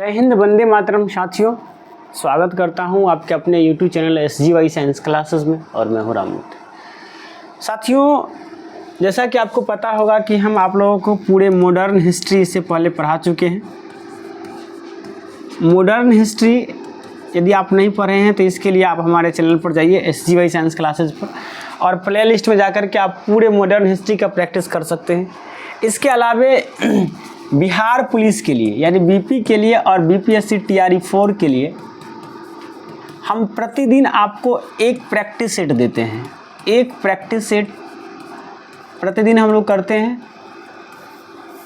जय हिंद, वंदे मातरम। साथियों, स्वागत करता हूं आपके अपने YouTube channel SGY science classes में और मैं हूं राममूर्ति। साथियों, जैसा कि आपको पता होगा कि हम आप लोगों को पूरे मॉडर्न हिस्ट्री से पहले पढ़ा चुके हैं। मॉडर्न हिस्ट्री यदि आप नहीं पढ़े हैं तो इसके लिए आप हमारे चैनल पर जाइए SGY साइंस क्लासेस पर और प्ले लिस्ट में जाकर के आप पूरे मॉडर्न हिस्ट्री का प्रैक्टिस कर सकते हैं। इसके अलावे बिहार पुलिस के लिए यानी बीपी के लिए और BPSC TRE 4 के लिए हम प्रतिदिन आपको एक प्रैक्टिस सेट देते हैं। एक प्रैक्टिस सेट प्रतिदिन हम लोग करते हैं।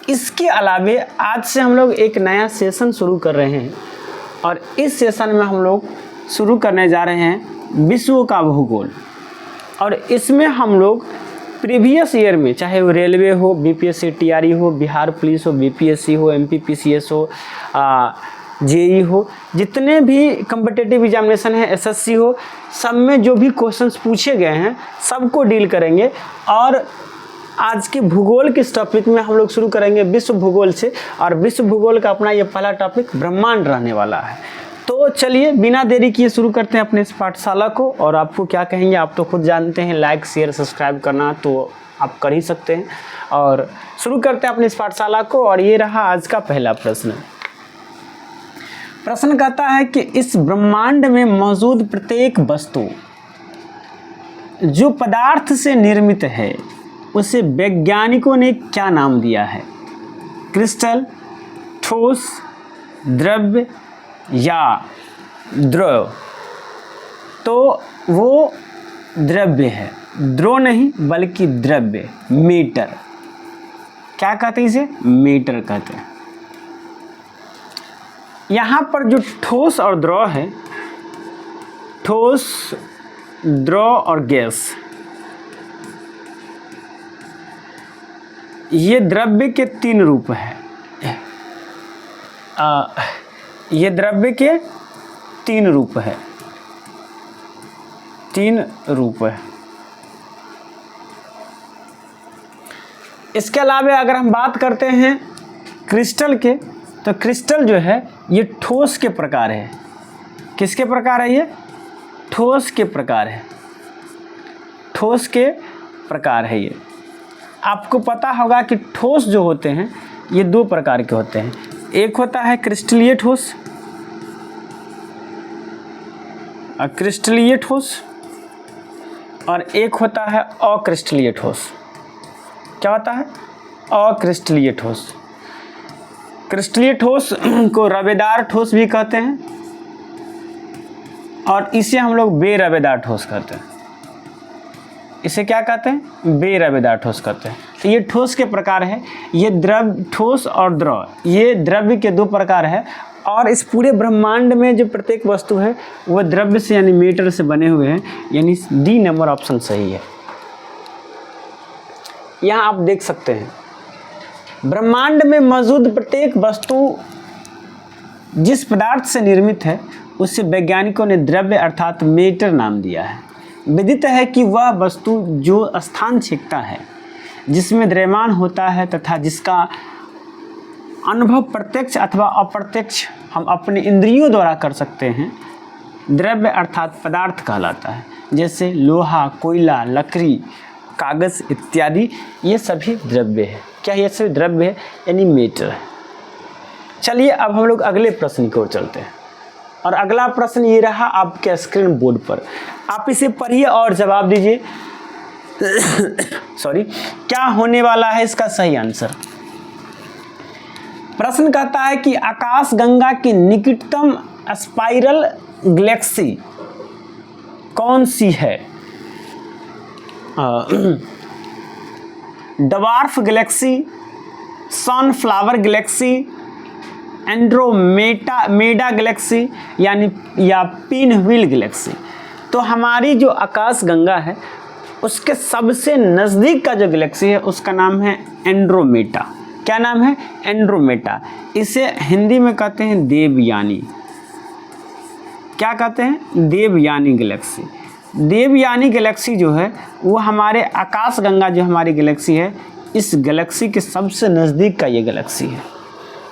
इसके अलावे आज से हम लोग एक नया सेशन शुरू कर रहे हैं और इस सेशन में हम लोग शुरू करने जा रहे हैं विश्व का भूगोल। और इसमें हम लोग प्रीवियस ईयर में, चाहे वो रेलवे हो, BPSC TRE हो, बिहार पुलिस हो, BPSC हो, MPPCS हो, JEE हो, जितने भी कम्पिटिटिव एग्जामिनेशन है, SSC हो, सब में जो भी क्वेश्चंस पूछे गए हैं सबको डील करेंगे। और आज के भूगोल के इस टॉपिक में हम लोग शुरू करेंगे विश्व भूगोल से। और विश्व भूगोल का अपना ये पहला टॉपिक ब्रह्मांड रहने वाला है। तो चलिए बिना देरी किए शुरू करते हैं अपने इस पाठशाला को। और आपको क्या कहेंगे, आप तो खुद जानते हैं, लाइक शेयर सब्सक्राइब करना तो आप कर ही सकते हैं। और शुरू करते हैं अपनी इस पाठशाला को। और ये रहा आज का पहला प्रश्न। प्रश्न कहता है कि इस ब्रह्मांड में मौजूद प्रत्येक वस्तु जो पदार्थ से निर्मित है उसे वैज्ञानिकों ने क्या नाम दिया है? क्रिस्टल, ठोस, द्रव्य या द्रव? तो वो द्रव्य है, द्रव नहीं बल्कि द्रव्य, मीटर। क्या कहते हैं इसे? मीटर कहते हैं। यहाँ पर जो ठोस और द्रव है, ठोस, द्रव और गैस, ये द्रव्य के तीन रूप हैं। ये द्रव्य के तीन रूप है, तीन रूप है। इसके अलावा अगर हम बात करते हैं क्रिस्टल के, तो क्रिस्टल जो है ये ठोस के प्रकार है। किसके प्रकार है? ये ठोस के प्रकार है। ठोस के प्रकार है ये। आपको पता होगा कि ठोस जो होते हैं ये दो प्रकार के होते हैं। एक होता है क्रिस्टलीय ठोस, क्रिस्टलीय ठोस, और एक होता है अक्रिस्टलीय ठोस। क्या होता है? अक्रिस्टलीय ठोस। क्रिस्टलीय ठोस को रवेदार ठोस भी कहते हैं और इसे हम लोग बेरवेदार ठोस कहते हैं। इसे क्या कहते हैं? बेरवेदार ठोस कहते हैं। तो ये ठोस के प्रकार है। ये द्रव, ठोस और द्रव, ये द्रव्य के दो प्रकार है। और इस पूरे ब्रह्मांड में जो प्रत्येक वस्तु है वह द्रव्य से यानी मीटर से बने हुए हैं, यानी डी नंबर ऑप्शन सही है। यहाँ आप देख सकते हैं ब्रह्मांड में मौजूद प्रत्येक वस्तु जिस पदार्थ से निर्मित है उसे वैज्ञानिकों ने द्रव्य अर्थात मीटर नाम दिया है। विदित है कि वह वस्तु जो स्थान छेकता है, जिसमें द्रव्यमान होता है तथा जिसका अनुभव प्रत्यक्ष अथवा अप्रत्यक्ष हम अपने इंद्रियों द्वारा कर सकते हैं, द्रव्य अर्थात पदार्थ कहलाता है। जैसे लोहा, कोयला, लकड़ी, कागज़ इत्यादि, ये सभी द्रव्य है। क्या ये सभी द्रव्य है? यानी मीटर है। चलिए अब हम लोग अगले प्रश्न की ओर चलते हैं। और अगला प्रश्न ये रहा आपके स्क्रीन बोर्ड पर। आप इसे पढ़िए और जवाब दीजिए। सॉरी, क्या होने वाला है इसका सही आंसर? प्रश्न कहता है कि आकाशगंगा की निकटतम स्पाइरल गैलेक्सी कौन सी है? Dwarf Galaxy, sunflower Galaxy, Andromeda Galaxy या पिनव्हील गैलेक्सी? तो हमारी जो आकाशगंगा है उसके सबसे नज़दीक का जो गैलेक्सी है उसका नाम है एंड्रोमेडा। क्या नाम है? एंड्रोमेडा। इसे हिंदी में कहते हैं देवयानी। क्या कहते हैं? देवयानी गैलेक्सी। देवयानी गैलेक्सी जो है वो हमारे आकाशगंगा जो हमारी गैलेक्सी है, इस गैलेक्सी के सबसे नज़दीक का ये गैलेक्सी है।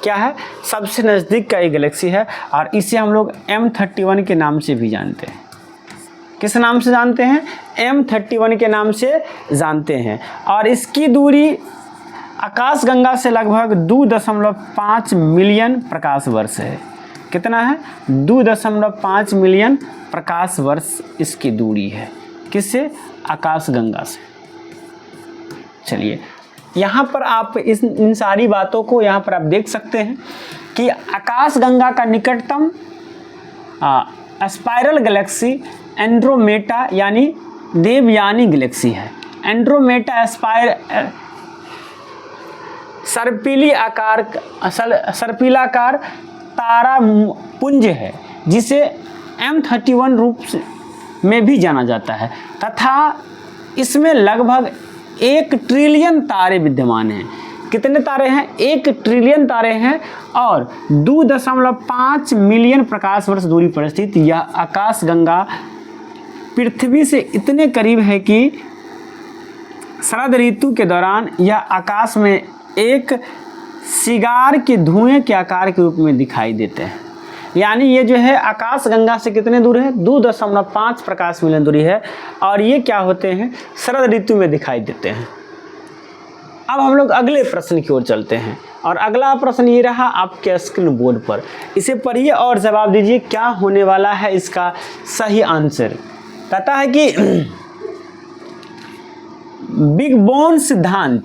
क्या है, सबसे नज़दीक का एक गैलेक्सी है और इसे हम लोग M31 के नाम से भी जानते हैं। किस नाम से जानते हैं? M31 के नाम से जानते हैं। और इसकी दूरी आकाशगंगा से लगभग 2.5 मिलियन प्रकाश वर्ष है। कितना है? 2.5 मिलियन प्रकाश वर्ष इसकी दूरी है। किससे? आकाशगंगा से। चलिए, यहाँ पर आप इन सारी बातों को यहाँ पर आप देख सकते हैं कि आकाशगंगा का निकटतम स्पाइरल गैलेक्सी एंड्रोमेटा यानी देवयानी गैलेक्सी है। एंड्रोमेटा सर्पिलाकार तारा पुंज है जिसे M31 रूप में भी जाना जाता है तथा इसमें लगभग 1 ट्रिलियन तारे विद्यमान हैं। कितने तारे हैं? 1 ट्रिलियन तारे हैं और 2.5 मिलियन प्रकाश वर्ष दूरी पर स्थित यह आकाशगंगा पृथ्वी से इतने करीब है कि शरद ऋतु के दौरान यह आकाश में एक सिगार के धुएं के आकार के रूप में दिखाई देते हैं। यानी ये जो है आकाशगंगा से कितने दूर है? 2.5 प्रकाश मिलियन दूरी है और ये क्या होते हैं? शरद ऋतु में दिखाई देते हैं। अब हम लोग अगले प्रश्न की ओर चलते हैं और अगला प्रश्न ये रहा आपके स्क्रीन बोर्ड पर। इसे पढ़िए और जवाब दीजिए क्या होने वाला है इसका सही आंसर। कहता है कि बिग बैंग सिद्धांत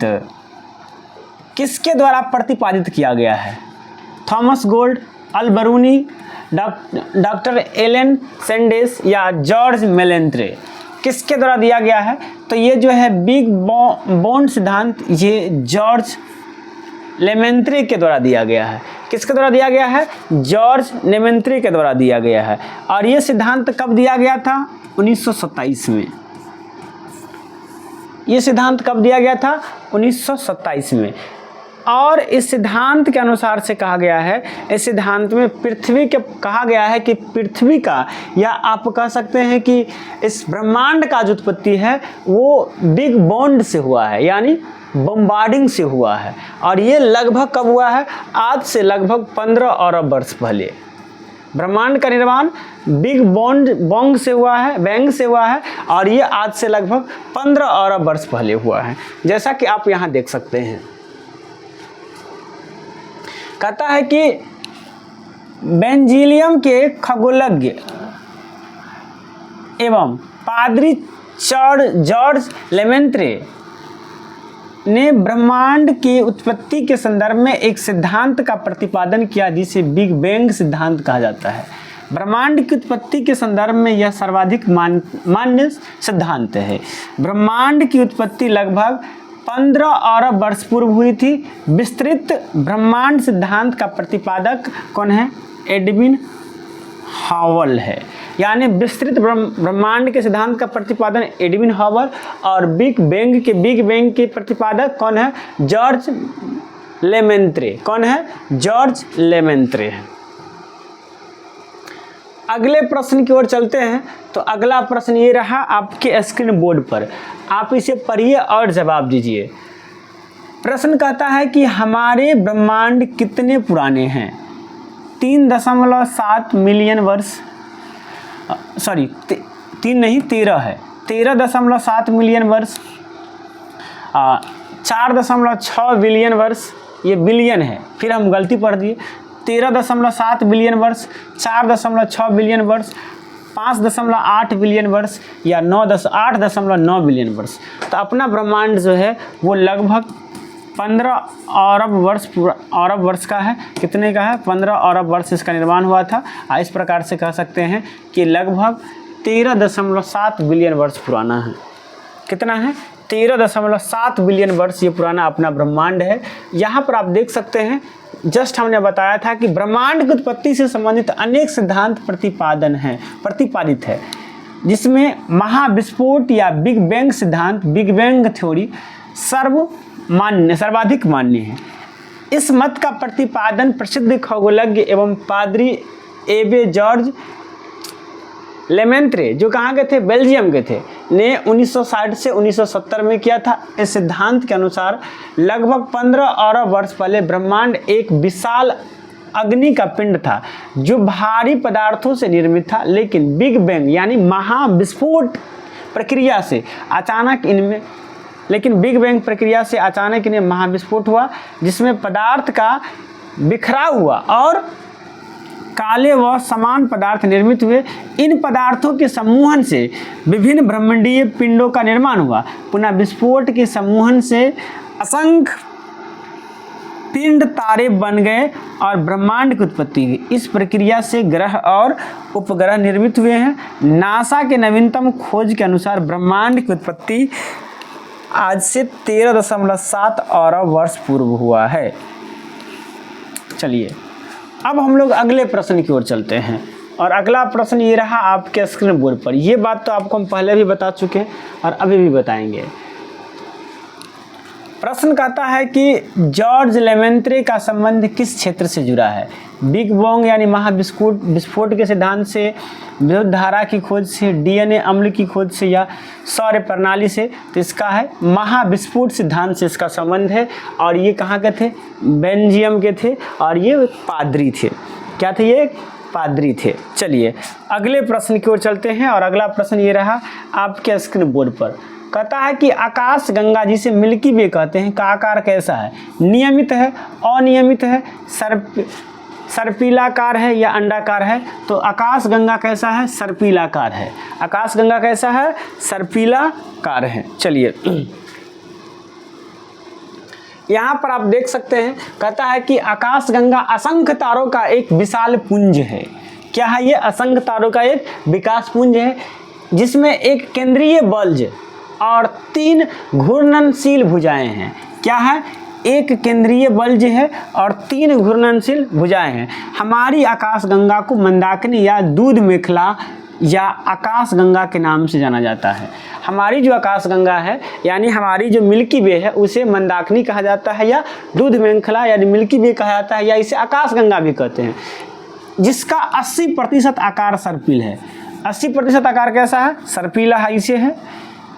किसके द्वारा प्रतिपादित किया गया है? Thomas gold, Al-Biruni, doctor Elon सैंडेस या जॉर्ज मेलेंत्रे, किसके द्वारा दिया गया है? तो ये जो है बिग बैंग सिद्धांत ये जॉर्ज लेमेंत्रे के द्वारा दिया गया है। किसके द्वारा दिया गया है? जॉर्ज लेमेंत्रे के द्वारा दिया गया है। और ये सिद्धांत कब दिया गया था? 1927 में। ये सिद्धांत कब दिया गया था? 1927 में। और इस सिद्धांत के अनुसार से कहा गया है, इस सिद्धांत में पृथ्वी के कहा गया है कि पृथ्वी का या आप कह सकते हैं कि इस ब्रह्मांड का जो उत्पत्ति है वो बिग बैंग से हुआ है, यानी बम्बार्डिंग से हुआ है। और ये लगभग कब हुआ है? आज से लगभग 15 अरब वर्ष पहले ब्रह्मांड का निर्माण बिग बैंग से हुआ है और ये आज से लगभग 15 अरब वर्ष पहले हुआ है, जैसा कि आप यहाँ देख सकते हैं। कहता है कि बेंजीलियम के खगोलज्ञ एवं पादरी जॉर्ज लेमेंत्रे ने ब्रह्मांड की उत्पत्ति के संदर्भ में एक सिद्धांत का प्रतिपादन किया जिसे बिग बैंग सिद्धांत कहा जाता है। ब्रह्मांड की उत्पत्ति के संदर्भ में यह सर्वाधिक मान्य सिद्धांत है। ब्रह्मांड की उत्पत्ति लगभग 15 अरब वर्ष पूर्व हुई थी। विस्तृत ब्रह्मांड सिद्धांत का प्रतिपादक कौन है? एडविन हॉवल है। यानी विस्तृत ब्रह्मांड के सिद्धांत का प्रतिपादन एडविन हॉवल और बिग बैंग के प्रतिपादक कौन है? जॉर्ज लेमेंत्रे। कौन है? जॉर्ज लेमेंत्रे है। अगले प्रश्न की ओर चलते हैं। तो अगला प्रश्न ये रहा आपके स्क्रीन बोर्ड पर, आप इसे पढ़िए और जवाब दीजिए। प्रश्न कहता है कि हमारे ब्रह्मांड कितने पुराने हैं? 3.7 मिलियन वर्ष, सॉरी 3 नहीं 13 है, 13.7 मिलियन वर्ष, 4.6 बिलियन वर्ष, ये बिलियन है, फिर हम गलती पढ़ दिए। 13.7 बिलियन वर्ष, 4.6 बिलियन वर्ष, 5.8 बिलियन वर्ष या 8.9 बिलियन वर्ष। तो अपना ब्रह्मांड जो है वो लगभग 15 अरब वर्ष का है। कितने का है? 15 अरब वर्ष इसका निर्माण हुआ था। इस प्रकार से कह सकते हैं कि लगभग 13.7 बिलियन वर्ष पुराना है। कितना है? 13.7 बिलियन वर्ष ये पुराना अपना ब्रह्मांड है। यहाँ पर आप देख सकते हैं, जस्ट हमने बताया था कि ब्रह्मांड की उत्पत्ति से संबंधित अनेक सिद्धांत प्रतिपादित है, जिसमें महाविस्फोट या बिग बैंग सिद्धांत, बिग बैंग थ्योरी सर्वाधिक मान्य है। इस मत का प्रतिपादन प्रसिद्ध खगोलज्ञ एवं पादरी एबे जॉर्ज लेमेंत्रे जो कहाँ के थे, बेल्जियम के थे, ने 1960 से 1970 में किया था। इस सिद्धांत के अनुसार लगभग 15 अरब वर्ष पहले ब्रह्मांड एक विशाल अग्नि का पिंड था जो भारी पदार्थों से निर्मित था, लेकिन बिग बैंग यानी महाविस्फोट प्रक्रिया से अचानक इनमें महाविस्फोट हुआ, जिसमें पदार्थ का बिखराव हुआ और काले व समान पदार्थ निर्मित हुए। इन पदार्थों के सम्मोहन से विभिन्न ब्रह्मांडीय पिंडों का निर्माण हुआ। पुनः विस्फोट के सम्मोहन से असंख्य पिंड तारे बन गए और ब्रह्मांड की उत्पत्ति हुई। इस प्रक्रिया से ग्रह और उपग्रह निर्मित हुए हैं। नासा के नवीनतम खोज के अनुसार ब्रह्मांड की उत्पत्ति आज से 13.7 अरब वर्ष पूर्व हुआ है। चलिए अब हम लोग अगले प्रश्न की ओर चलते हैं, और अगला प्रश्न ये रहा आपके स्क्रीन बोर्ड पर। ये बात तो आपको हम पहले भी बता चुके हैं और अभी भी बताएंगे। प्रश्न कहता है कि जॉर्ज लेमेंत्रे का संबंध किस क्षेत्र से जुड़ा है? बिग बैंग यानी महाविस्फोट के सिद्धांत से, विद्युत धारा की खोज से, डीएनए अम्ल की खोज से, या सौर प्रणाली से? तो इसका है महाविस्फोट सिद्धांत से इसका संबंध है। और ये कहाँ के थे? बेल्जियम के थे, और ये पादरी थे। क्या थे ये? पादरी थे। चलिए अगले प्रश्न की ओर चलते हैं, और अगला प्रश्न ये रहा आपके स्क्रीन बोर्ड पर। कहता है कि आकाश गंगा जिसे मिल्की वे कहते हैं का आकार कैसा है? नियमित है, अनियमित है, सर्पिलाकार है या अंडाकार है? तो आकाश गंगा कैसा है? सर्पिलाकार है। आकाश गंगा कैसा है? सर्पिलाकार है। चलिए यहाँ पर आप देख सकते हैं, कहता है कि आकाश गंगा असंख्य तारों का एक विशाल पुंज है। क्या है ये? असंख्य तारों का एक विकास पुंज है, जिसमें एक केंद्रीय बल्ज और 3 घूर्णनशील भुजाएं हैं। क्या है? एक केंद्रीय बल्ज है और 3 घूर्णनशील भुजाएं हैं। हमारी आकाशगंगा को मंदाकिनी या दूध मेखला या आकाशगंगा के नाम से जाना जाता है। हमारी जो आकाशगंगा है यानी हमारी जो मिल्की वे है उसे मंदाकिनी कहा जाता है, या दूध मेखला यानी मिल्की वे कहा जाता है, या इसे आकाशगंगा भी कहते हैं, जिसका 80% आकार सर्पिल है। 80% आकार कैसा है? सर्पिला है, इसे है।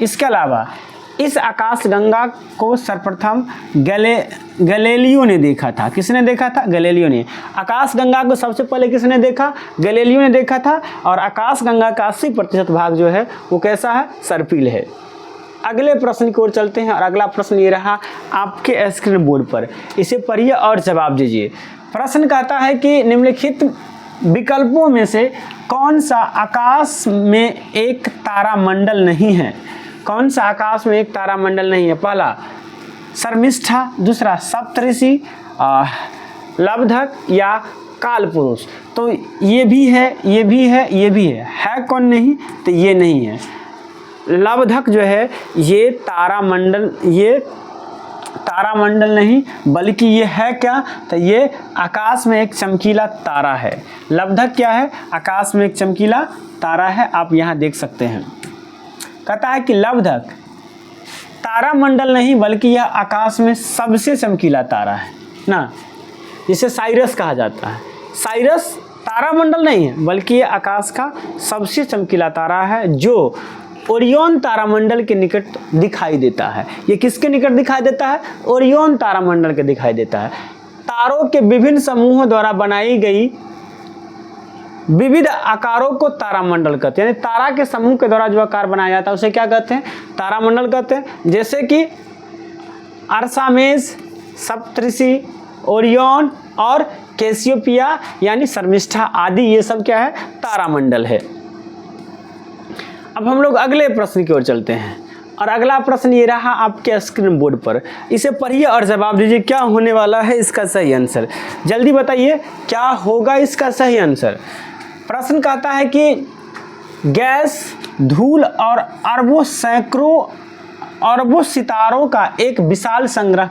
इसके अलावा इस आकाशगंगा को सर्वप्रथम गैलीलियो ने देखा था। किसने देखा था? गैलीलियो ने। आकाशगंगा को सबसे पहले किसने देखा? गैलीलियो ने देखा था। और आकाशगंगा का 80% भाग जो है वो कैसा है? सर्पिल है। अगले प्रश्न की ओर चलते हैं, और अगला प्रश्न ये रहा आपके स्क्रीन बोर्ड पर। इसे पढ़िए और जवाब दीजिए। प्रश्न कहता है कि निम्नलिखित विकल्पों में से कौन सा आकाश में एक तारामंडल नहीं है? कौन सा आकाश में एक तारामंडल नहीं है? पहला शर्मिष्ठा, दूसरा सप्तऋषि, लब्धक या कालपुरुष। तो ये भी है, ये भी है, ये भी है कौन नहीं? तो ये नहीं है। लब्धक जो है ये तारामंडल नहीं, बल्कि ये है क्या? तो ये आकाश में एक चमकीला तारा है। लब्धक क्या है? आकाश में एक चमकीला तारा है, आप यहाँ देख सकते हैं। कहता है कि लब्धक तारामंडल नहीं, बल्कि यह आकाश में सबसे चमकीला तारा है ना, जिसे साइरस कहा जाता है। साइरस तारामंडल नहीं है, बल्कि यह आकाश का सबसे चमकीला तारा है, जो ओरियन तारामंडल के निकट दिखाई देता है। ये किसके निकट दिखाई देता है? ओरियन तारामंडल के दिखाई देता है। तारों के विभिन्न समूहों द्वारा बनाई गई विविध आकारों को तारामंडल कहते हैं। यानी तारा के समूह के द्वारा जो आकार बनाया जाता है उसे क्या कहते हैं? तारामंडल कहते हैं। जैसे कि अर्सामेस, सप्तऋषि, ओरियन और कैसियोपिया यानी शर्मिष्ठा आदि, ये सब क्या है? तारामंडल है। अब हम लोग अगले प्रश्न की ओर चलते हैं, और अगला प्रश्न ये रहा आपके स्क्रीन बोर्ड पर। इसे पढ़िए और जवाब दीजिए क्या होने वाला है इसका सही आंसर। जल्दी बताइए क्या होगा इसका सही आंसर। प्रश्न कहता है कि गैस, धूल और सैकड़ों अरबों सितारों का एक विशाल संग्रह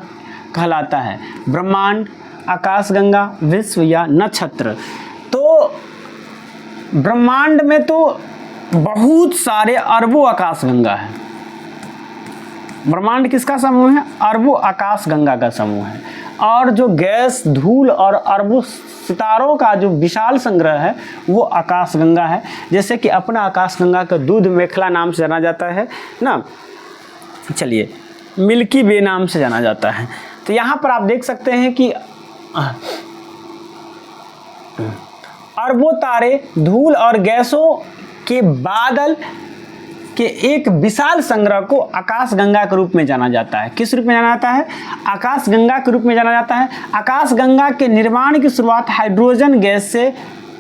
कहलाता है ब्रह्मांड, आकाशगंगा, विश्व या नक्षत्र। तो ब्रह्मांड में तो बहुत सारे अरबों आकाशगंगा है। ब्रह्मांड किसका समूह है? अरबों आकाशगंगा का समूह है। और जो गैस, धूल और अरबों सितारों का जो विशाल संग्रह है वो आकाशगंगा है। जैसे कि अपना आकाशगंगा का दूध मेखला नाम से जाना जाता है ना, चलिए मिल्की वे नाम से जाना जाता है। तो यहाँ पर आप देख सकते हैं कि अरबों तारे, धूल और गैसों के बादल के एक विशाल संग्रह को आकाशगंगा के रूप में जाना जाता है। किस रूप में जाना जाता है? आकाशगंगा के रूप में जाना जाता है। आकाशगंगा के निर्माण की शुरुआत हाइड्रोजन गैस से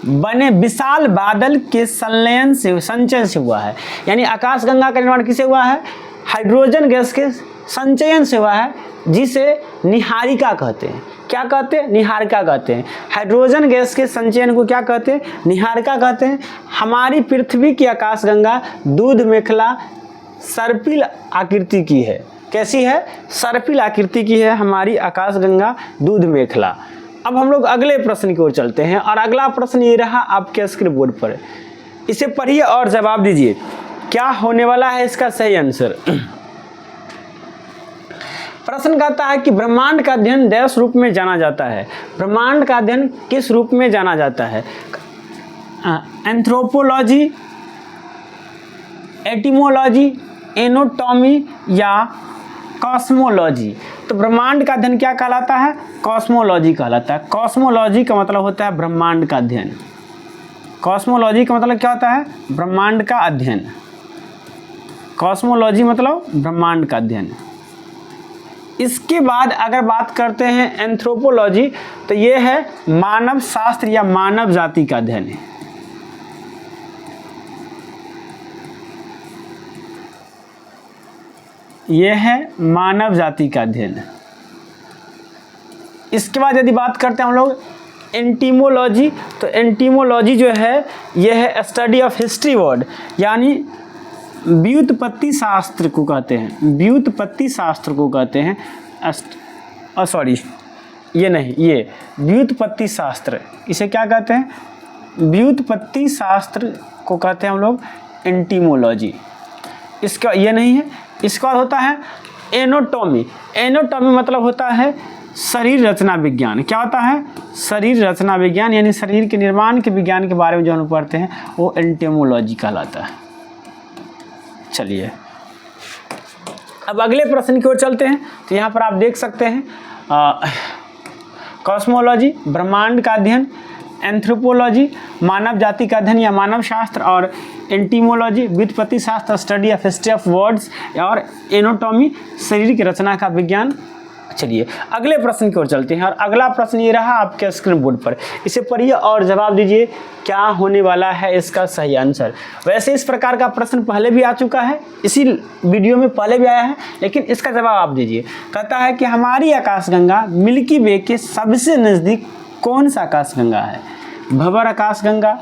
बने विशाल बादल के संचयन से हुआ है। यानी आकाशगंगा का निर्माण किससे हुआ है? हाइड्रोजन गैस के संचयन से हुआ है, जिसे निहारिका कहते हैं। क्या कहते हैं? निहारिका कहते हैं। हाइड्रोजन गैस के संचयन को क्या कहते हैं? निहारिका कहते हैं। हमारी पृथ्वी की आकाशगंगा दूध मेखला सर्पिल आकृति की है। कैसी है? सर्पिल आकृति की है हमारी आकाशगंगा दूध मेखला। अब हम लोग अगले प्रश्न की ओर चलते हैं और अगला प्रश्न ये रहा आपके स्क्रीन बोर्ड पर। इसे पढ़िए और जवाब दीजिए, क्या होने वाला है इसका सही आंसर। प्रश्न कहता है कि ब्रह्मांड का अध्ययन डैश रूप में जाना जाता है। ब्रह्मांड का अध्ययन किस रूप में जाना जाता है? एंथ्रोपोलॉजी, एटिमोलॉजी, एनोटॉमी या कॉस्मोलॉजी। तो ब्रह्मांड का अध्ययन क्या कहलाता है? कॉस्मोलॉजी कहलाता है। कॉस्मोलॉजी का मतलब होता है ब्रह्मांड का अध्ययन। कॉस्मोलॉजी का मतलब क्या होता है? ब्रह्मांड का अध्ययन। कॉस्मोलॉजी मतलब ब्रह्मांड का अध्ययन। इसके बाद अगर बात करते हैं एंथ्रोपोलॉजी, तो ये है मानव शास्त्र या मानव जाति का अध्ययन है। ये है मानव जाति का अध्ययन। इसके बाद यदि बात करते हैं हम लोग एंटीमोलॉजी, तो एंटीमोलॉजी जो है ये है स्टडी ऑफ हिस्ट्री वर्ड, यानी व्युत्पत्ति शास्त्र को कहते हैं। व्युत्पत्ति शास्त्र को कहते हैं सॉरी ये नहीं, ये व्युत्पत्ति शास्त्र, इसे क्या कहते हैं? व्युत्पत्ति शास्त्र को कहते हैं हम लोग एंटीमोलॉजी। इसका ये नहीं है। इसका होता है एनोटॉमी। एनोटॉमी मतलब होता है शरीर रचना विज्ञान। क्या होता है? शरीर रचना विज्ञान, यानी शरीर के निर्माण के विज्ञान के बारे में जो हम पढ़ते हैं वो एंटीमोलॉजी कहलाता है। चलिए अब अगले प्रश्न की ओर चलते हैं। तो यहाँ पर आप देख सकते हैं कॉस्मोलॉजी ब्रह्मांड का अध्ययन, एंथ्रोपोलॉजी मानव जाति का अध्ययन या मानव शास्त्र, और एंटीमोलॉजी व्युत्पत्ति शास्त्र study of history of words, और एनोटॉमी शरीर की रचना का विज्ञान। चलिए अगले प्रश्न की ओर चलते हैं और अगला प्रश्न ये रहा आपके स्क्रीन बोर्ड पर। इसे पढ़िए और जवाब दीजिए, क्या होने वाला है इसका सही आंसर। वैसे इस प्रकार का प्रश्न पहले भी आ चुका है, इसी वीडियो में पहले भी आया है, लेकिन इसका जवाब आप दीजिए। कहता है कि हमारी आकाशगंगा मिल्की वे के सबसे नज़दीक कौन सा आकाशगंगा है? भंवर आकाशगंगा,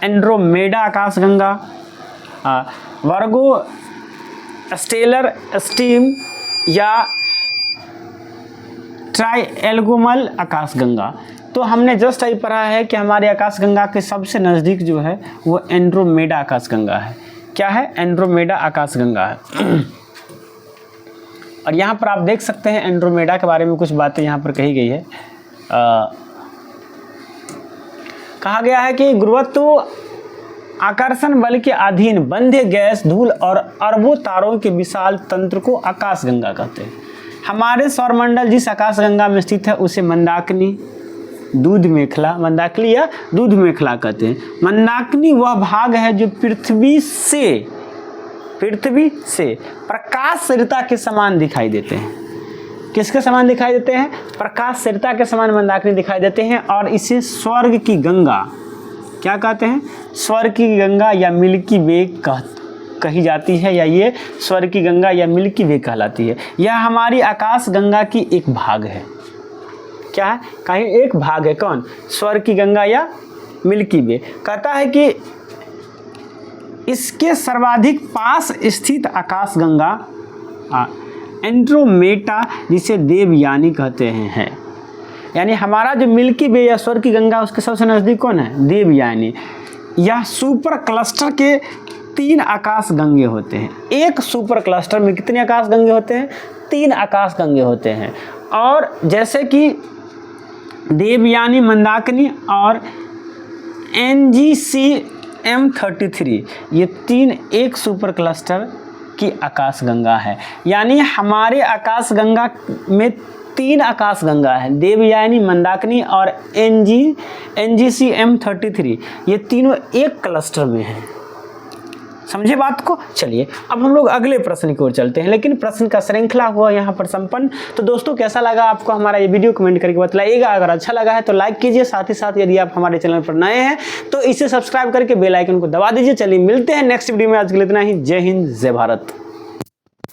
एंड्रोमेडा आकाशगंगा, वर्गो स्टेलर स्टीम या ट्राइएल्गोमल आकाशगंगा। तो हमने जस्ट यही पढ़ा है कि हमारे आकाशगंगा के सबसे नज़दीक जो है वो एंड्रोमेडा आकाशगंगा है। क्या है? एंड्रोमेडा आकाशगंगा है। और यहाँ पर आप देख सकते हैं एंड्रोमेडा के बारे में कुछ बातें यहाँ पर कही गई है। कहा गया है कि गुरुत्व आकर्षण बल के अधीन बंधे गैस, धूल और अरबों तारों के विशाल तंत्र को आकाशगंगा कहते हैं। हमारे सौरमंडल जिस आकाशगंगा में स्थित है उसे मंदाकिनी, दूध मेखला, मंदाकिनी या दूध मेखला कहते हैं। मंदाकिनी वह भाग है जो पृथ्वी से प्रकाश सरिता के समान दिखाई देते हैं। किसके समान दिखाई देते हैं? प्रकाश सरिता के समान मंदाकिनी दिखाई देते हैं। और इसे स्वर्ग की गंगा क्या कहते हैं? स्वर्ग की गंगा या मिल्की वे कही जाती है, या ये स्वर्ग की गंगा या मिल्की वे कहलाती है। यह हमारी आकाश गंगा की एक भाग है। क्या है? कहीं एक भाग है। कौन? स्वर्ग की गंगा या मिल्की वे। कहता है कि इसके सर्वाधिक पास स्थित आकाश गंगा एंड्रोमेडा, जिसे देवयानी कहते हैं। यानी हमारा जो मिल्की वे या स्वर्ग की गंगा उसके सबसे नज़दीक कौन है? देवयानी। यह सुपर क्लस्टर के 3 आकाश गंगे होते हैं। एक सुपर क्लस्टर में कितने आकाश गंगे होते हैं? 3 आकाश गंगे होते हैं। और जैसे कि देवयानी मंदाकिनी और NGCM33, ये 3 एक सुपर क्लस्टर की आकाशगंगा है। यानी हमारे आकाशगंगा में 3 आकाशगंगा है, देवयानी, मंदाकिनी और NGCM33, ये तीनों एक क्लस्टर में हैं। समझे बात को? चलिए अब हम लोग अगले प्रश्न की ओर चलते हैं, लेकिन प्रश्न का श्रृंखला हुआ यहाँ पर संपन्न। तो दोस्तों कैसा लगा आपको हमारा ये वीडियो, कमेंट करके बतलाइएगा। अगर अच्छा लगा है तो लाइक कीजिए, साथ ही साथ यदि आप हमारे चैनल पर नए हैं तो इसे सब्सक्राइब करके बेल आइकन को दबा दीजिए। चलिए मिलते हैं नेक्स्ट वीडियो में, आज के लिए इतना ही। जय हिंद, जय भारत।